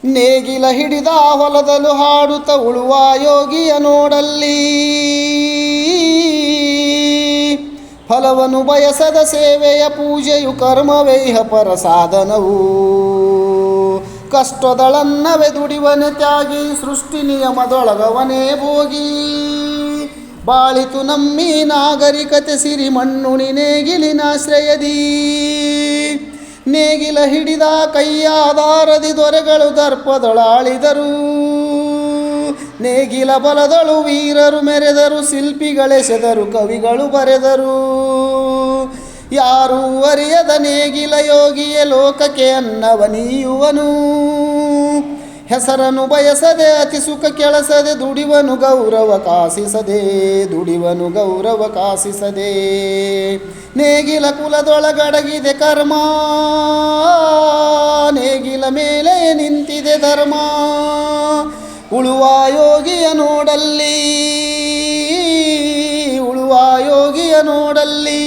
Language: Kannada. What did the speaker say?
ನೇಗಿಲ ಹಿಡಿದ ಹೊಲದಲು ಹಾಡುತ್ತ ಉಳುವ ಯೋಗಿಯ ನೋಡಲ್ಲಿ. ಫಲವನ್ನು ಬಯಸದ ಸೇವೆಯ ಪೂಜೆಯು ಕರ್ಮವೈಹ ಪರ ಸಾಧನವು. ಕಷ್ಟದಳನ್ನವೇ ದುಡಿವನೆ ತ್ಯಾಗಿ, ಸೃಷ್ಟಿ ನಿಯಮದೊಳಗವನೇ ಭೋಗಿ. ಬಾಳಿತು ನಮ್ಮಿ ನಾಗರಿಕತೆ ಸಿರಿ ಮಣ್ಣುಣಿ ನೇಗಿಲಿನಾಶ್ರಯದಿ. ನೇಗಿಲ ಹಿಡಿದ ಕೈಯಾಧಾರದಿ ದೊರೆಗಳು ದರ್ಪದೊಳಾಳಿದರು. ನೇಗಿಲ ಬಲದಳು ವೀರರು ಮೆರೆದರು, ಶಿಲ್ಪಿಗಳೆಸೆದರು, ಕವಿಗಳು ಬರೆದರು. ಯಾರೂ ಅರಿಯದ ನೇಗಿಲ ಯೋಗಿಯ ಲೋಕಕ್ಕೆ ಅನ್ನವ ನೀಯುವನು. ಹೆಸರನ್ನು ಬಯಸದೆ ಅತಿ ಸುಖ ಕೆಳಸದೆ, ದುಡಿವನು ಗೌರವ ಕಾಸಿಸದೆ, ದುಡಿವನು ಗೌರವ ಕಾಸಿಸದೆ. ನೇಗಿಲ ಕುಲದೊಳಗಡಗಿದೆ ಕರ್ಮ, ನೇಗಿಲ ಮೇಲೆ ನಿಂತಿದೆ ಧರ್ಮ. ಉಳುವ ಯೋಗಿಯ ನೋಡಲ್ಲಿ, ಉಳುವ ಯೋಗಿಯ ನೋಡಲ್ಲಿ.